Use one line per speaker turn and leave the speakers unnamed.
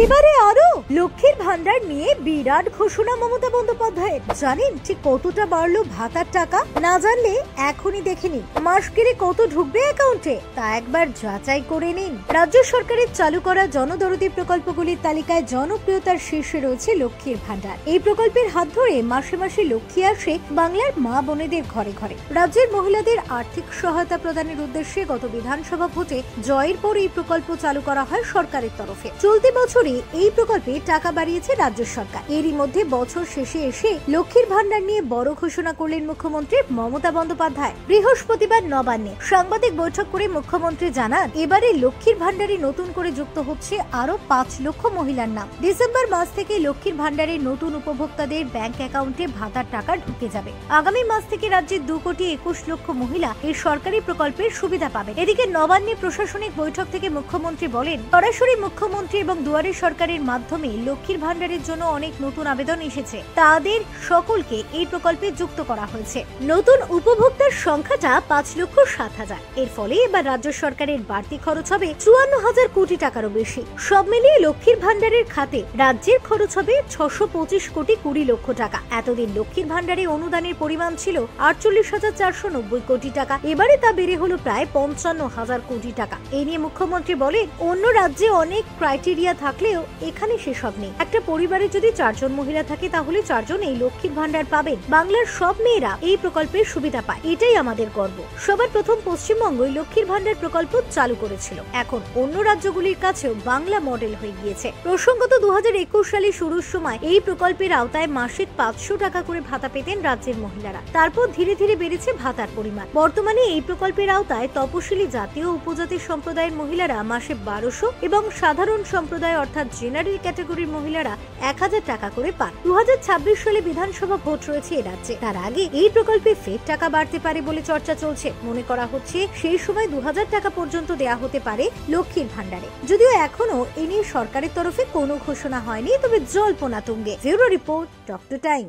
এবারে আরো লক্ষ্মীর ভান্ডার নিয়ে বিরাট ঘোষণা মমতা বন্দ্যোপাধ্যায়ের। জানেন ঠিক কতটা বাড়লো ভাতার টাকা? না জানলে এখনই দেখে নিন মাস গেলে কত ঢুকবে অ্যাকাউন্টে, তা একবার যাচাই করে নিন। রাজ্য সরকারের চালু করা জনদরদি প্রকল্পগুলির তালিকায় জনপ্রিয়তার শীর্ষে রয়েছে লক্ষ্মীর ভান্ডার। এই প্রকল্পের হাত ধরে মাসে মাসে লক্ষ্মী আসে বাংলার মা বোনেদের ঘরে ঘরে। রাজ্যের মহিলাদের আর্থিক সহায়তা প্রদানের উদ্দেশ্যে গত বিধানসভা ভোটে জয়ের পর এই প্রকল্প চালু করা হয় সরকারের তরফে। চলতি বছরে এই প্রকল্পে টাকা বাড়িয়েছে রাজ্য সরকার। এরই মধ্যে বছর শেষে এসে লক্ষ্মীর ভান্ডার নিয়ে বড় ঘোষণা করলেন মুখ্যমন্ত্রী মমতা বন্দ্যোপাধ্যায়। বৃহস্পতিবার নবান্নে সাংবাদিক বৈঠক করে মুখ্যমন্ত্রী জানান, এবারে লক্ষ্মীর ভান্ডারে নতুন করে যুক্ত হচ্ছে আরো 5 লক্ষ মহিলার নাম। ডিসেম্বর মাস থেকে লক্ষ্মীর ভান্ডারের নতুন উপভোক্তাদের ব্যাংক অ্যাকাউন্টে ভাতার টাকা ঢুকে যাবে। আগামী মাস থেকে রাজ্যের 2,21 লক্ষ মহিলা এই সরকারি প্রকল্পের সুবিধা পাবে। এদিকে নবান্নে প্রশাসনিক বৈঠক থেকে মুখ্যমন্ত্রী বলেন, সরাসরি মুখ্যমন্ত্রী এবং দুয়ারে সরকারের মাধ্যমে লক্ষ্মীর ভান্ডারের জন্য অনেক নতুন আবেদন এসেছে, তাদের সকলকে এই প্রকল্পে যুক্ত করা হয়েছে। নতুন উপভোক্তার সংখ্যাটা 5,07,000। এর ফলে এবার রাজ্য সরকারের বাড়তি খরচ হবে 54,000 কোটি টাকারও বেশি। সব মিলিয়ে লক্ষ্মীর ভান্ডারের খাতে রাজ্যের খরচ হবে 625 কোটি 20 লক্ষ টাকা। এতদিন লক্ষ্মীর ভান্ডারে অনুদানের পরিমাণ ছিল 48,490 কোটি টাকা, এবারে তা বেড়ে হলো প্রায় 55,000 কোটি টাকা। এই নিয়ে মুখ্যমন্ত্রী বলেন, অন্য রাজ্যে অনেক ক্রাইটেরিয়া থাকলেও এখানে সেসব নেই। একটা পরিবারে যদি 4 জন মহিলা থাকে তাহলে 4 জন এই লক্ষ্মীর ভান্ডার পাবেন। বাংলার সব মেয়েরা এই প্রকল্পের সুবিধা পায়, এটাই আমাদের গর্ব। সবার প্রথম পশ্চিমবঙ্গই লক্ষ্মীর ভান্ডার প্রকল্প চালু করেছিল, এখন অন্য রাজ্যগুলির কাছেও বাংলা মডেল হয়ে গিয়েছে। প্রসঙ্গত 2021 সালে শুরুর সময় এই প্রকল্পের আওতায় মাসিক 500 টাকা করে ভাতা পেতেন রাজ্যের মহিলারা। তারপর ধীরে ধীরে বেড়েছে ভাতার পরিমাণ। বর্তমানে এই প্রকল্পের আওতায় তপশিলি জাতি ও উপজাতি সম্প্রদায়ের মহিলারা মাসে 1200 এবং সাধারণ সম্প্রদায় অর্থাৎ জেনারেল ক্যাটাগরির মহিলারা 1000 টাকা করে পান। 2026 সালে বিধানসভা ভোট রয়েছে এ রাজ্যে। তার আগে এই প্রকল্পে ফের টাকা বাড়তে পারে বলে চর্চা চলছে। মনে করা হচ্ছে সেই সময় 2000 টাকা পর্যন্ত দেয়া হতে পারে লক্ষ্মীর ভান্ডারে। যদিও এখনো এ নিয়ে সরকারের তরফে কোনো ঘোষণা হয়নি, তবে জল্পনা তুঙ্গে। Bureau report, doctor time.